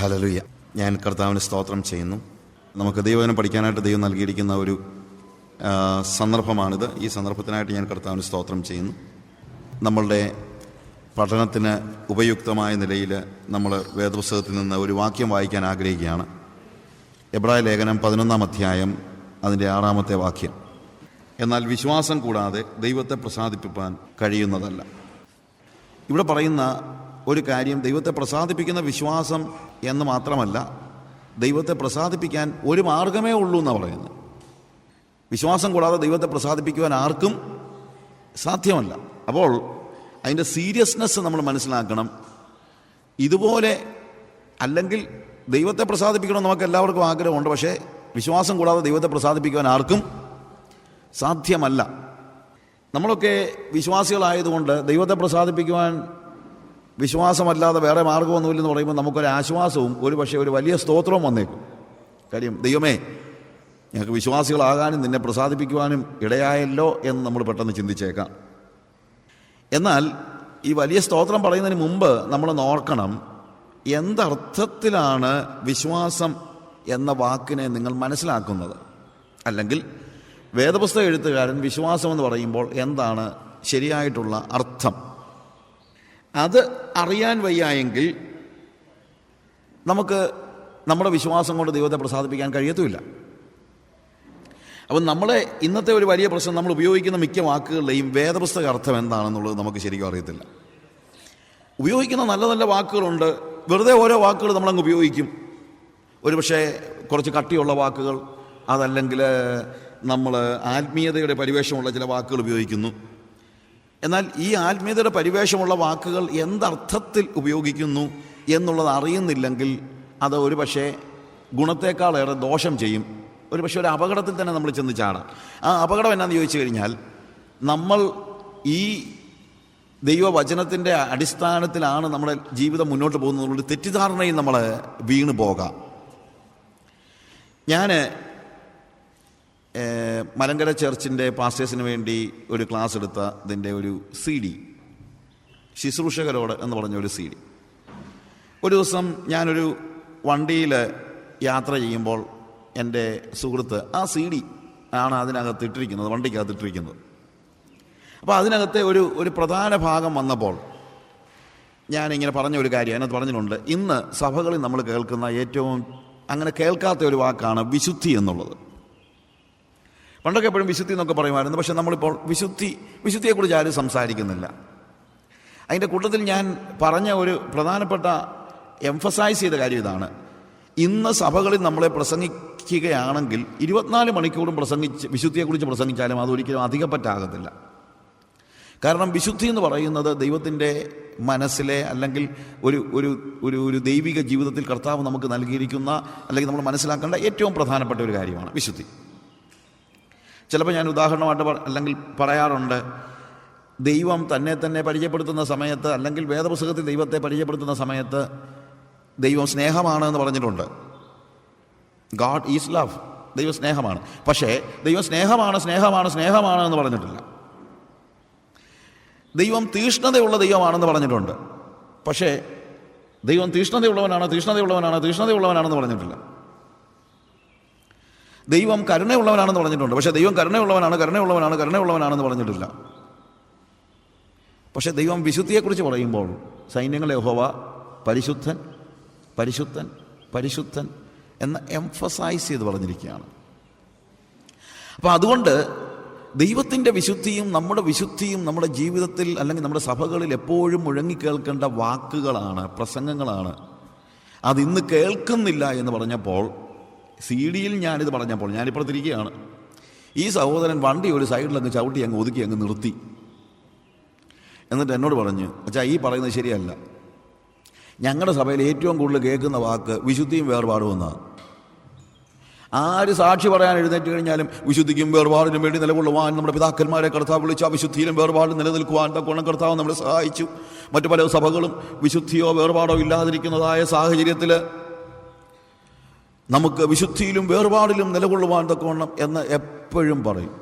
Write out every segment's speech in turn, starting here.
Hallelujah. ഞാൻ കർത്താവിന് സ്തോത്രം ചെയ്യുന്നു. നമുക്ക് ദൈവവചനം പഠിക്കാനായിട്ട് ദൈവം നൽകിയിരിക്കുന്ന ഒരു സന്ദർഭമാണിത്. ഈ സന്ദർഭത്തിനായിട്ട് ഞാൻ കർത്താവിന് സ്തോത്രം ചെയ്യുന്നു. നമ്മളുടെ പഠനത്തിന് ഉപയുക്തമായ നിലയിൽ നമ്മൾ വേദപുസ്തകത്തിൽ നിന്ന് ഒരു വാക്യം വായിക്കാൻ ആഗ്രഹിക്കുകയാണ്. എബ്രായ ലേഖനം 11-ാം അധ്യായം അതിൻ്റെ 6-ാമത്തെ വാക്യം. എന്നാൽ വിശ്വാസം കൂടാതെ ദൈവത്തെ പ്രസാദിപ്പിക്കാൻ കഴിയുന്നതല്ല. ഇവിടെ പറയുന്ന ഒരു കാര്യം, ദൈവത്തെ പ്രസാദിപ്പിക്കുന്ന വിശ്വാസം എന്ന് മാത്രമല്ല, ദൈവത്തെ പ്രസാദിപ്പിക്കാൻ ഒരു മാർഗമേ ഉള്ളൂ എന്നാണ് പറയുന്നത്. വിശ്വാസം കൂടാതെ ദൈവത്തെ പ്രസാദിപ്പിക്കുവാൻ ആർക്കും സാധ്യമല്ല. അപ്പോൾ അതിൻ്റെ സീരിയസ്നെസ് നമ്മൾ മനസ്സിലാക്കണം. ഇതുപോലെ അല്ലെങ്കിൽ ദൈവത്തെ പ്രസാദിപ്പിക്കണം നമുക്ക് എല്ലാവർക്കും ആഗ്രഹമുണ്ട്, പക്ഷേ വിശ്വാസം കൂടാതെ ദൈവത്തെ പ്രസാദിപ്പിക്കുവാൻ ആർക്കും സാധ്യമല്ല. നമ്മളൊക്കെ വിശ്വാസികളായതുകൊണ്ട് ദൈവത്തെ പ്രസാദിപ്പിക്കുവാൻ വിശ്വാസമല്ലാതെ വേറെ മാർഗമൊന്നുമില്ലെന്ന് പറയുമ്പോൾ നമുക്കൊരു ആശ്വാസവും ഒരു പക്ഷേ ഒരു വലിയ സ്തോത്രവും വന്നേക്കും. കാര്യം, ദൈവമേ, ഞങ്ങൾക്ക് വിശ്വാസികളാകാനും നിന്നെ പ്രസാദിപ്പിക്കുവാനും ഇടയായല്ലോ എന്ന് നമ്മൾ പെട്ടെന്ന് ചിന്തിച്ചേക്കാം. എന്നാൽ ഈ വലിയ സ്തോത്രം പറയുന്നതിന് മുമ്പ് നമ്മൾ ഓർക്കണം, എന്തർത്ഥത്തിലാണ് വിശ്വാസം എന്ന വാക്കിനെ നിങ്ങൾ മനസ്സിലാക്കുന്നത്. അല്ലെങ്കിൽ വേദപുസ്തക എഴുത്തുകാരൻ വിശ്വാസം എന്ന് പറയുമ്പോൾ എന്താണ് ശരിയായിട്ടുള്ള അർത്ഥം, അത് അറിയാൻ വയ്യായെങ്കിൽ നമുക്ക് നമ്മുടെ വിശ്വാസം കൊണ്ട് ദൈവത്തെ പ്രസാദിപ്പിക്കാൻ കഴിയത്തുമില്ല. അപ്പം നമ്മളെ ഇന്നത്തെ ഒരു വലിയ പ്രശ്നം, നമ്മൾ ഉപയോഗിക്കുന്ന മിക്ക വാക്കുകളുടെയും വേദപുസ്തക അർത്ഥം എന്താണെന്നുള്ളത് നമുക്ക് ശരിക്കും അറിയത്തില്ല. ഉപയോഗിക്കുന്ന നല്ല നല്ല വാക്കുകളുണ്ട്, വെറുതെ ഓരോ വാക്കുകൾ നമ്മളങ്ങ് ഉപയോഗിക്കും. ഒരു പക്ഷേ കുറച്ച് കട്ടിയുള്ള വാക്കുകൾ, അതല്ലെങ്കിൽ നമ്മൾ ആത്മീയതയുടെ പരിവേഷമുള്ള ചില വാക്കുകൾ ഉപയോഗിക്കുന്നു. എന്നാൽ ഈ ആത്മീയതയുടെ പരിവേഷമുള്ള വാക്കുകൾ എന്തർത്ഥത്തിൽ ഉപയോഗിക്കുന്നു എന്നുള്ളത് അറിയുന്നില്ലെങ്കിൽ അത് ഒരു പക്ഷേ ഗുണത്തേക്കാളേറെ ദോഷം ചെയ്യും. ഒരു പക്ഷേ ഒരു അപകടത്തിൽ തന്നെ നമ്മൾ ചെന്ന് ചാടാം. ആ അപകടം എന്നാന്ന് ചോദിച്ചു കഴിഞ്ഞാൽ, നമ്മൾ ഈ ദൈവവചനത്തിൻ്റെ അടിസ്ഥാനത്തിലാണ് നമ്മുടെ ജീവിതം മുന്നോട്ട് പോകുന്നതിനുള്ള തെറ്റിദ്ധാരണയിൽ നമ്മൾ വീണ് പോകാം. ഞാൻ മലങ്കര ചർച്ചിൻ്റെ പാസ്റ്റേഴ്സിന് വേണ്ടി ഒരു ക്ലാസ് എടുത്ത ഇതിൻ്റെ ഒരു CD, ശുശ്രൂഷകരോട് എന്ന് പറഞ്ഞൊരു CD. ഒരു ദിവസം ഞാനൊരു വണ്ടിയിൽ യാത്ര ചെയ്യുമ്പോൾ എൻ്റെ സുഹൃത്ത് ആ CD ആണ് അതിനകത്ത് ഇട്ടിരിക്കുന്നത്, വണ്ടിക്കകത്ത് ഇട്ടിരിക്കുന്നത്. അപ്പോൾ അതിനകത്തെ ഒരു പ്രധാന ഭാഗം വന്നപ്പോൾ ഞാനിങ്ങനെ പറഞ്ഞ ഒരു കാര്യം അതിനകത്ത് പറഞ്ഞിട്ടുണ്ട്. ഇന്ന് സഭകളിൽ നമ്മൾ കേൾക്കുന്ന ഏറ്റവും അങ്ങനെ കേൾക്കാത്ത ഒരു വാക്കാണ് വിശുദ്ധി എന്നുള്ളത്. പണ്ടൊക്കെ എപ്പോഴും വിശുദ്ധി എന്നൊക്കെ പറയുമായിരുന്നു, പക്ഷെ നമ്മളിപ്പോൾ വിശുദ്ധിയെക്കുറിച്ച് ആരും സംസാരിക്കുന്നില്ല. അതിൻ്റെ കൂട്ടത്തിൽ ഞാൻ പറഞ്ഞ ഒരു പ്രധാനപ്പെട്ട എംഫസൈസ് ചെയ്ത കാര്യം ഇതാണ്. ഇന്ന് സഭകളിൽ നമ്മളെ പ്രസംഗിക്കുകയാണെങ്കിൽ 24 മണിക്കൂറും വിശുദ്ധിയെക്കുറിച്ച് പ്രസംഗിച്ചാലും അതൊരിക്കലും അധികപ്പറ്റാകത്തില്ല. കാരണം വിശുദ്ധി എന്ന് പറയുന്നത് ദൈവത്തിൻ്റെ മനസ്സിലെ അല്ലെങ്കിൽ ഒരു ദൈവിക ജീവിതത്തിൽ കർത്താവ് നമുക്ക് നൽകിയിരിക്കുന്ന അല്ലെങ്കിൽ നമ്മൾ മനസ്സിലാക്കേണ്ട ഏറ്റവും പ്രധാനപ്പെട്ട ഒരു കാര്യമാണ് വിശുദ്ധി. ചിലപ്പോൾ ഞാൻ ഉദാഹരണമായിട്ട് അല്ലെങ്കിൽ പറയാറുണ്ട്, ദൈവം തന്നെ പരിചയപ്പെടുത്തുന്ന സമയത്ത് അല്ലെങ്കിൽ വേദപുസ്തകത്തിൽ ദൈവത്തെ പരിചയപ്പെടുത്തുന്ന സമയത്ത് ദൈവം സ്നേഹമാണ് എന്ന് പറഞ്ഞിട്ടുണ്ട്. ഗാഡ് ഈസ് ലവ്, ദൈവം സ്നേഹമാണ്. പക്ഷേ ദൈവം സ്നേഹമാണ് എന്ന് പറഞ്ഞിട്ടില്ല. ദൈവം തീഷ്ണതയുള്ള ദൈവമാണെന്ന് പറഞ്ഞിട്ടുണ്ട്. പക്ഷേ ദൈവം തീഷ്ണതയുള്ളവനാണെന്ന് പറഞ്ഞിട്ടില്ല. ദൈവം കരുണയുള്ളവനാണെന്ന് പറഞ്ഞിട്ടുണ്ട്. പക്ഷേ ദൈവം കരുണയുള്ളവനാണെന്ന് പറഞ്ഞിട്ടില്ല. പക്ഷേ ദൈവം വിശുദ്ധിയെക്കുറിച്ച് പറയുമ്പോൾ സൈന്യങ്ങളെ യഹോവ പരിശുദ്ധൻ പരിശുദ്ധൻ പരിശുദ്ധൻ എന്ന് എംഫസൈസ് ചെയ്ത് പറഞ്ഞിരിക്കുകയാണ്. അപ്പോൾ അതുകൊണ്ട് ദൈവത്തിൻ്റെ വിശുദ്ധിയും നമ്മുടെ ജീവിതത്തിൽ അല്ലെങ്കിൽ നമ്മുടെ സഭകളിൽ എപ്പോഴും മുഴങ്ങിക്കേൾക്കേണ്ട വാക്കുകളാണ്, പ്രസംഗങ്ങളാണ്. അതിന്ന് കേൾക്കുന്നില്ല എന്ന് പറഞ്ഞപ്പോൾ, CD-യിൽ ഞാനിത് പറഞ്ഞപ്പോൾ ഞാനിപ്പുറത്തിരിക്കുകയാണ്. ഈ സഹോദരൻ വണ്ടി ഒരു സൈഡിലങ്ങ് ചവിട്ടി ഒതുക്കി നിർത്തി. എന്നിട്ട് എന്നോട് പറഞ്ഞു, അച്ഛാ, ഈ പറയുന്നത് ശരിയല്ല. ഞങ്ങളുടെ സഭയിൽ ഏറ്റവും കൂടുതൽ കേൾക്കുന്ന വാക്ക് വിശുദ്ധിയും വേർപാടും എന്നാണ്. ആര് സാക്ഷി പറയാൻ എഴുന്നേറ്റ് കഴിഞ്ഞാലും വിശുദ്ധിക്കും വേർപാടിനും വേണ്ടി നിലകൊള്ളുവാൻ നമ്മുടെ പിതാക്കന്മാരെ കർത്താവ് വിളിച്ചു, ആ വിശുദ്ധിയിലും വേർപാടും നിലനിൽക്കുവാൻ തക്കോണം കർത്താവ് നമ്മളെ സഹായിച്ചു. മറ്റു പല സഭകളും വിശുദ്ധിയോ വേർപാടോ ഇല്ലാതിരിക്കുന്നതായ സാഹചര്യത്തിൽ നമുക്ക് വിശുദ്ധിയിലും വേർപാടിലും നിലകൊള്ളുവാൻ തക്കവണ്ണം എന്ന് എപ്പോഴും പറയും.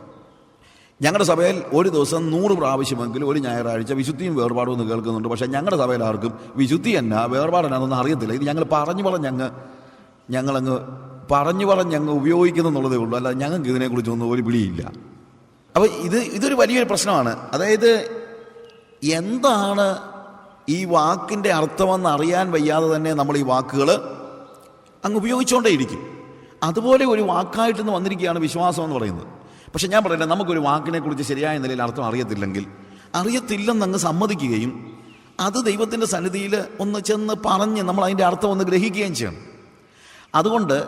ഞങ്ങളുടെ സഭയിൽ ഒരു ദിവസം 100 പ്രാവശ്യമെങ്കിലും ഒരു ഞായറാഴ്ച വിശുദ്ധിയും വേർപാടും എന്ന് കേൾക്കുന്നുണ്ട്. പക്ഷേ ഞങ്ങളുടെ സഭയിൽ ആർക്കും വിശുദ്ധി എന്നാ വേർപാട് എന്നാന്നൊന്നും അറിയത്തില്ല. ഇത് ഞങ്ങൾ ഞങ്ങളങ്ങ് പറഞ്ഞു ഉപയോഗിക്കുന്നുള്ളതേ ഉള്ളൂ. അല്ല, ഞങ്ങൾക്ക് ഇതിനെക്കുറിച്ചൊന്നും ഒരു പിടിയില്ല. അപ്പോൾ ഇതൊരു വലിയൊരു പ്രശ്നമാണ്. അതായത് എന്താണ് ഈ വാക്കിൻ്റെ അർത്ഥമെന്ന് അറിയാൻ വയ്യാതെ തന്നെ നമ്മൾ ഈ വാക്കുകൾ അങ്ങ് ഉപയോഗിച്ചുകൊണ്ടേയിരിക്കും. അതുപോലെ ഒരു വാക്കായിട്ടെന്ന് വന്നിരിക്കുകയാണ് വിശ്വാസം എന്ന് പറയുന്നത്. പക്ഷെ ഞാൻ പറയില്ല, നമുക്കൊരു വാക്കിനെക്കുറിച്ച് ശരിയായ നിലയിൽ അർത്ഥം അറിയത്തില്ലെന്നങ്ങ് സമ്മതിക്കുകയും അത് ദൈവത്തിൻ്റെ സന്നിധിയിൽ ഒന്ന് ചെന്ന് പറഞ്ഞ് നമ്മൾ അതിൻ്റെ അർത്ഥം ഒന്ന് ഗ്രഹിക്കുകയും ചെയ്യണം. അതുകൊണ്ട്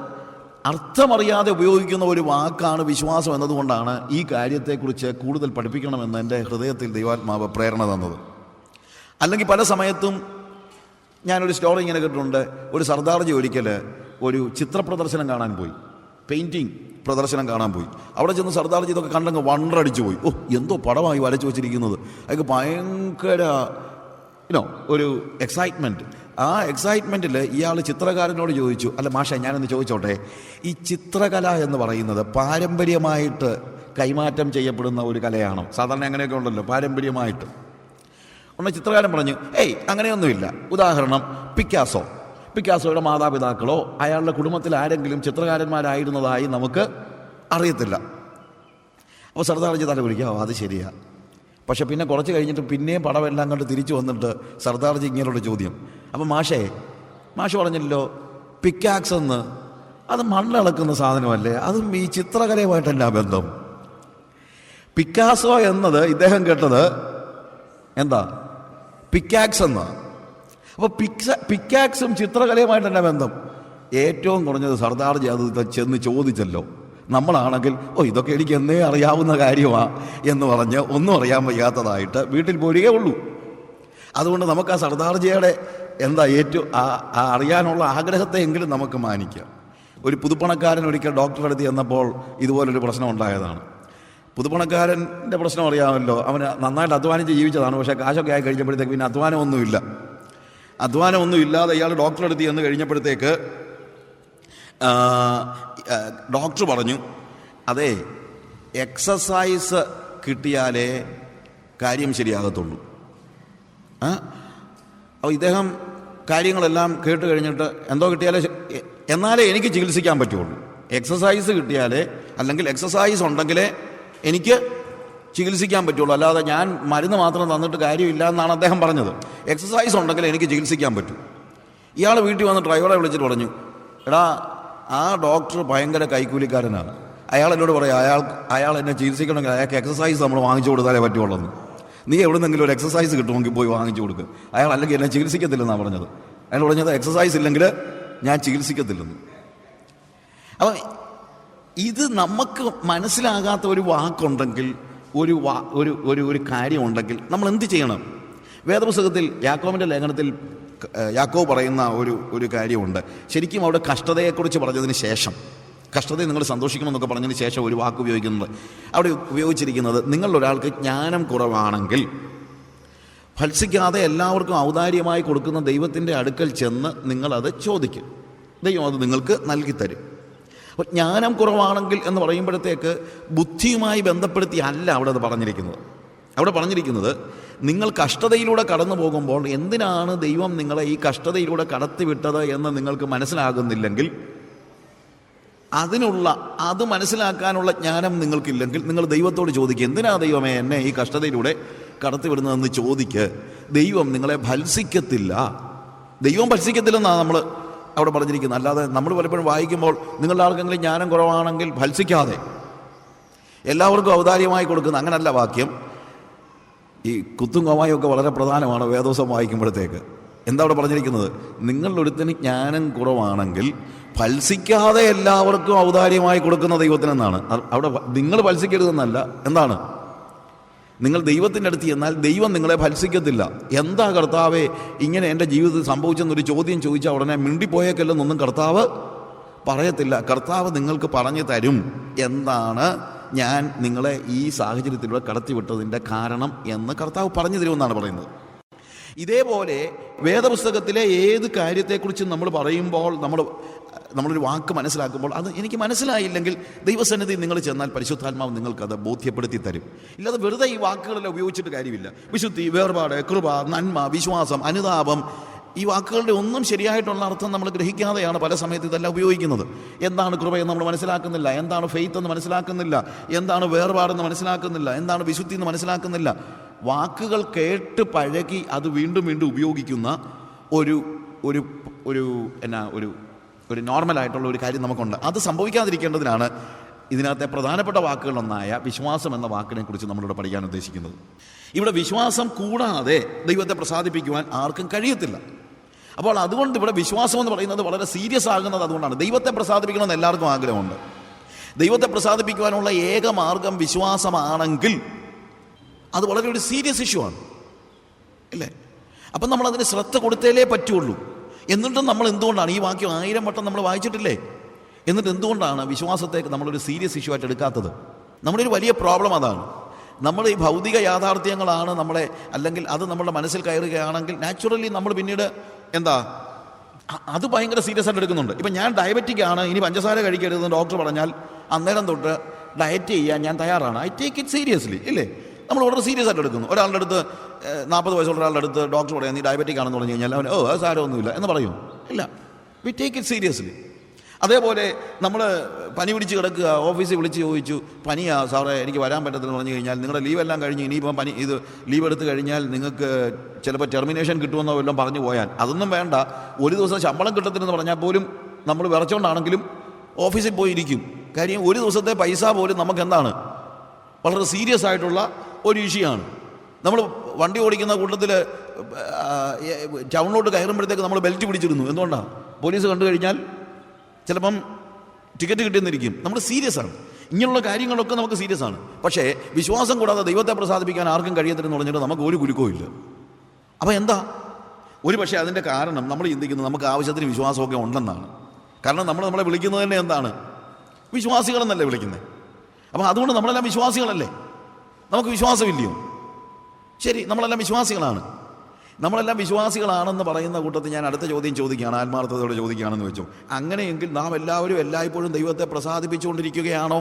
അർത്ഥമറിയാതെ ഉപയോഗിക്കുന്ന ഒരു വാക്കാണ് വിശ്വാസം എന്നതുകൊണ്ടാണ് ഈ കാര്യത്തെക്കുറിച്ച് കൂടുതൽ പഠിപ്പിക്കണമെന്ന് എൻ്റെ ഹൃദയത്തിൽ ദൈവാത്മാവ് പ്രേരണ തന്നത്. അല്ലെങ്കിൽ പല സമയത്തും ഞാനൊരു സ്റ്റോറി ഇങ്ങനെ കേട്ടിട്ടുണ്ട്. ഒരു സർദാർജി ഒരിക്കൽ ഒരു ചിത്രപ്രദർശനം കാണാൻ പോയി, പെയിൻറ്റിങ് പ്രദർശനം കാണാൻ പോയി. അവിടെ ചെന്ന് സർദാർജി ഇതൊക്കെ കണ്ടങ്ങ് വണ്ടടിച്ചു പോയി. എന്തോ പടമായി വരച്ചു വെച്ചിരിക്കുന്നത്. അതൊക്കെ ഭയങ്കര ഒരു എക്സൈറ്റ്മെൻറ്റ്. ആ എക്സൈറ്റ്മെൻറ്റിൽ ഇയാൾ ചിത്രകാരനോട് ചോദിച്ചു, അല്ല മാഷേ, ഞാനൊന്ന് ചോദിച്ചോട്ടെ, ഈ ചിത്രകല എന്ന് പറയുന്നത് പാരമ്പര്യമായിട്ട് കൈമാറ്റം ചെയ്യപ്പെടുന്ന ഒരു കലയാണോ? സാധാരണ അങ്ങനെയൊക്കെ ഉണ്ടല്ലോ, പാരമ്പര്യമായിട്ട്. ഒന്ന് ചിത്രകാരൻ പറഞ്ഞു, അങ്ങനെയൊന്നുമില്ല. ഉദാഹരണം, പിക്കാസോയുടെ മാതാപിതാക്കളോ അയാളുടെ കുടുംബത്തിൽ ആരെങ്കിലും ചിത്രകാരന്മാരായിരുന്നതായി നമുക്ക് അറിയത്തില്ല. അപ്പോൾ സർദാർജി തല പിടിക്കുക, അത് ശരിയാ. പക്ഷെ പിന്നെ കുറച്ച് കഴിഞ്ഞിട്ട് പിന്നെയും പടമെല്ലാം കണ്ട് തിരിച്ചു വന്നിട്ട് സർദാർജി ഇങ്ങനെയുള്ള ചോദ്യം. അപ്പം മാഷ് പറഞ്ഞല്ലോ, പിക്കാക്സ് എന്ന് അത് മണ്ണിളക്കുന്ന സാധനമല്ലേ, അതും ഈ ചിത്രകലയുമായിട്ടല്ല ബന്ധം. പിക്കാസോ എന്നത് ഇദ്ദേഹം കേട്ടത് എന്താ? പിക്കാക്സ് എന്ന. അപ്പോൾ പിക്കാക്സും ചിത്രകലയുമായിട്ട് തന്നെ ബന്ധം. ഏറ്റവും കുറഞ്ഞത് സർദാർജി അത് ചെന്ന് ചോദിച്ചല്ലോ. നമ്മളാണെങ്കിൽ ഇതൊക്കെ എനിക്ക് എന്നേ അറിയാവുന്ന കാര്യമാണ് എന്ന് പറഞ്ഞ് ഒന്നും അറിയാൻ വയ്യാത്തതായിട്ട് വീട്ടിൽ പോരുകയേ ഉള്ളൂ. അതുകൊണ്ട് നമുക്ക് ആ സർദാർജിയുടെ ഏറ്റവും അറിയാനുള്ള ആഗ്രഹത്തെ എങ്കിലും നമുക്ക് മാനിക്കാം. ഒരു പുതുപ്പണക്കാരൻ ഒരിക്കൽ ഡോക്ടറുടെ അടുത്ത് ചെന്നപ്പോൾ ഇതുപോലൊരു പ്രശ്നം ഉണ്ടായതാണ്. പുതുപ്പണക്കാരൻ്റെ പ്രശ്നം അറിയാമല്ലോ, അവന് നന്നായിട്ട് അധ്വാനിച്ച് ജീവിച്ചതാണ്. പക്ഷേ കാശൊക്കെ ആയി കഴിഞ്ഞപ്പോഴത്തേക്ക് പിന്നെ അധ്വാനമൊന്നും ഇല്ലാതെ ഇയാൾ ഡോക്ടറുടെ അടുത്ത് ചെന്ന് കഴിഞ്ഞപ്പോഴത്തേക്ക് ഡോക്ടർ പറഞ്ഞു, അതെ, എക്സസൈസ് കിട്ടിയാലേ കാര്യം ശരിയാകത്തുള്ളൂ. അപ്പോൾ ഇദ്ദേഹം കാര്യങ്ങളെല്ലാം കേട്ട് കഴിഞ്ഞിട്ട് എന്തോ എന്നാലേ എനിക്ക് ചികിത്സിക്കാൻ പറ്റുള്ളൂ. എക്സസൈസ് കിട്ടിയാലേ, അല്ലെങ്കിൽ എക്സസൈസ് ഉണ്ടെങ്കിലേ എനിക്ക് ചികിത്സിക്കാൻ പറ്റുള്ളൂ, അല്ലാതെ ഞാൻ മരുന്ന് മാത്രം തന്നിട്ട് കാര്യമില്ല എന്നാണ് അദ്ദേഹം പറഞ്ഞത്. എക്സസൈസ് ഉണ്ടെങ്കിൽ എനിക്ക് ചികിത്സിക്കാൻ പറ്റും. ഇയാൾ വീട്ടിൽ വന്ന് ഡ്രൈവറെ വിളിച്ചിട്ട് പറഞ്ഞു, എടാ, ആ ഡോക്ടർ ഭയങ്കര കൈക്കൂലിക്കാരനാണ്. അയാൾ എന്നോട് പറയാം, അയാൾ എന്നെ ചികിത്സിക്കണമെങ്കിൽ അയാൾക്ക് എക്സസൈസ് നമ്മൾ വാങ്ങിച്ചു കൊടുത്താലേ പറ്റുള്ളൂ. നീ എവിടെന്നെങ്കിലും ഒരു എക്സസൈസ് കിട്ടുമെങ്കിൽ പോയി വാങ്ങിച്ചു കൊടുക്കുക. അയാൾ അല്ലെങ്കിൽ എന്നെ ചികിത്സിക്കത്തില്ലെന്നാണ് പറഞ്ഞത്. അയാൾ പറഞ്ഞത് എക്സസൈസ് ഇല്ലെങ്കിൽ ഞാൻ ചികിത്സിക്കത്തില്ലെന്ന്. അപ്പം ഇത് നമുക്ക് മനസ്സിലാകാത്ത ഒരു വാക്കുണ്ടെങ്കിൽ, ഒരു കാര്യമുണ്ടെങ്കിൽ നമ്മൾ എന്ത് ചെയ്യണം? വേദപുസ്തകത്തിൽ യാക്കോബിൻ്റെ ലേഖനത്തിൽ യാക്കോബ് പറയുന്ന ഒരു കാര്യമുണ്ട്. ശരിക്കും അവിടെ കഷ്ടതയെക്കുറിച്ച് പറഞ്ഞതിന് ശേഷം, കഷ്ടതയെ നിങ്ങൾ സന്തോഷിക്കണമെന്നൊക്കെ പറഞ്ഞതിന് ശേഷം ഒരു വാക്ക് ഉപയോഗിക്കുന്നത്, അവിടെ ഉപയോഗിച്ചിരിക്കുന്നത്, നിങ്ങളൊരാൾക്ക് ജ്ഞാനം കുറവാണെങ്കിൽ ഭത്സിക്കാതെ എല്ലാവർക്കും ഔദാര്യമായി കൊടുക്കുന്ന ദൈവത്തിൻ്റെ അടുക്കൽ ചെന്ന് നിങ്ങളത് ചോദിക്കും, ദൈവം അത് നിങ്ങൾക്ക് നൽകിത്തരും. അപ്പോൾ ജ്ഞാനം കുറവാണെങ്കിൽ എന്ന് പറയുമ്പോഴത്തേക്ക് ബുദ്ധിയുമായി ബന്ധപ്പെടുത്തി അല്ല അവിടെ അത് പറഞ്ഞിരിക്കുന്നത്. അവിടെ പറഞ്ഞിരിക്കുന്നത്, നിങ്ങൾ കഷ്ടതയിലൂടെ കടന്നു പോകുമ്പോൾ എന്തിനാണ് ദൈവം നിങ്ങളെ ഈ കഷ്ടതയിലൂടെ കടത്തിവിട്ടത് എന്ന് നിങ്ങൾക്ക് മനസ്സിലാകുന്നില്ലെങ്കിൽ, അത് മനസ്സിലാക്കാനുള്ള ജ്ഞാനം നിങ്ങൾക്കില്ലെങ്കിൽ നിങ്ങൾ ദൈവത്തോട് ചോദിക്കുക, എന്തിനാ ദൈവമേ എന്നെ ഈ കഷ്ടതയിലൂടെ കടത്തിവിടുന്നതെന്ന് ചോദിക്ക്. ദൈവം നിങ്ങളെ ഭത്സിക്കത്തില്ല. ദൈവം ഭത്സിക്കത്തില്ലെന്നാണ് നമ്മൾ അവിടെ പറഞ്ഞിരിക്കുന്നത്. അല്ലാതെ നമ്മൾ പലപ്പോഴും വായിക്കുമ്പോൾ നിങ്ങളുടെ ആർക്കെങ്കിലും ജ്ഞാനം കുറവാണെങ്കിൽ ഭത്സിക്കാതെ എല്ലാവർക്കും ഔദാര്യമായി കൊടുക്കുന്ന, അങ്ങനല്ല വാക്യം. ഈ കുത്തും കോമായും ഒക്കെ വളരെ പ്രധാനമാണ് വേദോസം വായിക്കുമ്പോഴത്തേക്ക്. എന്താ അവിടെ പറഞ്ഞിരിക്കുന്നത്? നിങ്ങളൊരുത്തിന് ജ്ഞാനം കുറവാണെങ്കിൽ ഭത്സിക്കാതെ എല്ലാവർക്കും ഔദാര്യമായി കൊടുക്കുന്ന ദൈവത്തിനെന്നാണ്. അവിടെ നിങ്ങൾ ഭത്സിക്കരുതെന്നല്ല. എന്താണ്? നിങ്ങൾ ദൈവത്തിൻ്റെ അടുത്ത് ചെന്നാൽ ദൈവം നിങ്ങളെ ഭത്സിക്കത്തില്ല. എന്താ കർത്താവേ ഇങ്ങനെ എൻ്റെ ജീവിതത്തിൽ സംഭവിച്ചെന്നൊരു ചോദ്യം ചോദിച്ചാൽ ഉടനെ മിണ്ടിപ്പോയേക്കല്ലെന്നൊന്നും കർത്താവ് പറയത്തില്ല. കർത്താവ് നിങ്ങൾക്ക് പറഞ്ഞു തരും എന്താണ് ഞാൻ നിങ്ങളെ ഈ സാഹചര്യത്തിലൂടെ കടത്തിവിട്ടതിൻ്റെ കാരണം എന്ന് കർത്താവ് പറഞ്ഞു തരുമെന്നാണ് പറയുന്നത്. ഇതേപോലെ വേദപുസ്തകത്തിലെ ഏത് കാര്യത്തെക്കുറിച്ചും നമ്മൾ പറയുമ്പോൾ നമ്മൾ നമ്മളൊരു വാക്ക് മനസ്സിലാക്കുമ്പോൾ അത് എനിക്ക് മനസ്സിലായില്ലെങ്കിൽ ദൈവസന്നിധി നിങ്ങൾ ചെന്നാൽ പരിശുദ്ധാത്മാവ് നിങ്ങൾക്കത് ബോധ്യപ്പെടുത്തി തരും. ഇല്ലാതെ വെറുതെ ഈ വാക്കുകളെല്ലാം ഉപയോഗിച്ചിട്ട് കാര്യമില്ല. വിശുദ്ധി, വേർപാട്, കൃപ, നന്മ, വിശ്വാസം, അനുതാപം, ഈ വാക്കുകളുടെ ഒന്നും ശരിയായിട്ടുള്ള അർത്ഥം നമ്മൾ ഗ്രഹിക്കാതെയാണ് പല സമയത്ത് ഇതെല്ലാം ഉപയോഗിക്കുന്നത്. എന്താണ് കൃപയെന്ന് നമ്മൾ മനസ്സിലാക്കുന്നില്ല, എന്താണ് ഫെയ്ത്ത് എന്ന് മനസ്സിലാക്കുന്നില്ല, എന്താണ് വേർപാടെന്ന് മനസ്സിലാക്കുന്നില്ല, എന്താണ് വിശുദ്ധി എന്ന് മനസ്സിലാക്കുന്നില്ല. വാക്കുകൾ കേട്ട് പഴകി അത് വീണ്ടും വീണ്ടും ഉപയോഗിക്കുന്ന ഒരു ഒരു ഒരു എന്നാ ഒരു ഒരു നോർമലായിട്ടുള്ള ഒരു കാര്യം നമുക്കുണ്ട്. അത് സംഭവിക്കാതിരിക്കേണ്ടതിനാണ് ഇതിനകത്തെ പ്രധാനപ്പെട്ട വാക്കുകളൊന്നായ വിശ്വാസം എന്ന വാക്കിനെ കുറിച്ച് നമ്മളിവിടെ പഠിക്കാൻ ഉദ്ദേശിക്കുന്നത്. ഇവിടെ വിശ്വാസം കൂടാതെ ദൈവത്തെ പ്രസാദിപ്പിക്കുവാൻ ആർക്കും കഴിയത്തില്ല. അപ്പോൾ അതുകൊണ്ട് ഇവിടെ വിശ്വാസം എന്ന് പറയുന്നത് വളരെ സീരിയസ് ആകുന്നത് അതുകൊണ്ടാണ്. ദൈവത്തെ പ്രസാദിപ്പിക്കണമെന്ന് എല്ലാവർക്കും ആഗ്രഹമുണ്ട്. ദൈവത്തെ പ്രസാദിപ്പിക്കുവാനുള്ള ഏക മാർഗം വിശ്വാസമാണെങ്കിൽ അത് വളരെ ഒരു സീരിയസ് ഇഷ്യൂ ആണ്, ഇല്ലേ? അപ്പം നമ്മളതിന് ശ്രദ്ധ കൊടുത്തേലേ പറ്റുള്ളൂ. എന്നിട്ടും നമ്മൾ എന്തുകൊണ്ടാണ് ഈ വാക്യം 1000 വട്ടം നമ്മൾ വായിച്ചിട്ടില്ലേ? എന്നിട്ട് എന്തുകൊണ്ടാണ് വിശ്വാസത്തേക്ക് നമ്മളൊരു സീരിയസ് ഇഷ്യൂ ആയിട്ട് എടുക്കാത്തത്? നമ്മുടെ ഒരു വലിയ പ്രോബ്ലം അതാണ്. നമ്മൾ ഈ ഭൗതിക യാഥാർത്ഥ്യങ്ങളാണ് നമ്മളെ, അല്ലെങ്കിൽ അത് നമ്മുടെ മനസ്സിൽ കയറുകയാണെങ്കിൽ നാച്ചുറലി നമ്മൾ പിന്നീട് എന്താ അത് ഭയങ്കര സീരിയസ് ആയിട്ട് എടുക്കുന്നുണ്ട്. ഇപ്പം ഞാൻ ഡയബറ്റിക് ആണ്, ഇനി പഞ്ചസാര കഴിക്കരുതെന്ന് ഡോക്ടർ പറഞ്ഞാൽ അന്നേരം തൊട്ട് ഡയറ്റ് ചെയ്യാൻ ഞാൻ തയ്യാറാണ്. ഐ ടേക്ക് ഇറ്റ് സീരിയസ്ലി, ഇല്ലേ? നമ്മൾ വളരെ സീരിയസ് ആയിട്ട് എടുക്കുന്നു. ഒരാളുടെ അടുത്ത് 40 വയസ്സുള്ള ഒരാളുടെ അടുത്ത് ഡോക്ടർ പറയാം നീ ഡയബറ്റിക് ആണെന്ന് പറഞ്ഞു കഴിഞ്ഞാൽ അവൻ അത് സാരമൊന്നുമില്ല എന്ന് പറയും. ഇല്ല, വി ടേക്ക് ഇറ്റ് സീരിയസ്ലി. അതേപോലെ നമ്മൾ പനി പിടിച്ച് കിടക്കുക, ഓഫീസിൽ വിളിച്ച് ചോദിച്ചു പനിയാ സാറേ എനിക്ക് വരാൻ പറ്റത്തില്ലെന്ന് പറഞ്ഞു കഴിഞ്ഞാൽ നിങ്ങളുടെ ലീവെല്ലാം കഴിഞ്ഞ് ഇനിയിപ്പം ഇത് ലീവ് എടുത്ത് കഴിഞ്ഞാൽ നിങ്ങൾക്ക് ചിലപ്പോൾ ടെർമിനേഷൻ കിട്ടുമെന്നോ വല്ലതും പറഞ്ഞു പോയാൽ അതൊന്നും വേണ്ട. ഒരു ദിവസം ശമ്പളം കിട്ടത്തില്ലെന്ന് പറഞ്ഞാൽ പോലും നമ്മൾ വിറച്ചുകൊണ്ടാണെങ്കിലും ഓഫീസിൽ പോയിരിക്കും. കാര്യം ഒരു ദിവസത്തെ പൈസ പോലും നമുക്ക് എന്താണ് വളരെ സീരിയസ് ആയിട്ടുള്ള ഒരു ഇഷ്യൂ ആണ്. നമ്മൾ വണ്ടി ഓടിക്കുന്ന കൂട്ടത്തിൽ ടൗണിലോട്ട് കയറുമ്പോഴത്തേക്ക് നമ്മൾ ബെൽറ്റ് പിടിച്ചിരുന്നു. എന്തുകൊണ്ടാണ്? പോലീസ് കണ്ടു കഴിഞ്ഞാൽ ചിലപ്പം ടിക്കറ്റ് കിട്ടിയെന്നിരിക്കും. നമ്മൾ സീരിയസ് ആണ്. ഇങ്ങനെയുള്ള കാര്യങ്ങളൊക്കെ നമുക്ക് സീരിയസ് ആണ്. പക്ഷേ വിശ്വാസം കൂടാതെ ദൈവത്തെ പ്രസാദിപ്പിക്കാൻ ആർക്കും കഴിയത്തില്ലെന്ന് പറഞ്ഞിട്ട് നമുക്ക് ഒരു കുലുക്കവും ഇല്ല. അപ്പോൾ എന്താ? ഒരു പക്ഷേ അതിൻ്റെ കാരണം നമ്മൾ ചിന്തിക്കുന്നത് നമുക്ക് ആവശ്യത്തിന് വിശ്വാസമൊക്കെ ഉണ്ടെന്നാണ്. കാരണം നമ്മളെ വിളിക്കുന്നത് തന്നെ എന്താണ്? വിശ്വാസികളെന്നല്ലേ വിളിക്കുന്നത്. അപ്പം അതുകൊണ്ട് നമ്മളെല്ലാം വിശ്വാസികളല്ലേ? നമുക്ക് വിശ്വാസമില്ലയോ? ശരി, നമ്മളെല്ലാം വിശ്വാസികളാണ്. നമ്മളെല്ലാം വിശ്വാസികളാണെന്ന് പറയുന്ന കൂട്ടത്തിൽ ഞാൻ അടുത്ത ചോദ്യം ചോദിക്കുകയാണ്, ആത്മാർത്ഥതയോടെ ചോദിക്കുകയാണെന്ന് വെച്ചു. അങ്ങനെയെങ്കിൽ നാം എല്ലാവരും എല്ലായ്പ്പോഴും ദൈവത്തെ പ്രസാദിപ്പിച്ചുകൊണ്ടിരിക്കുകയാണോ?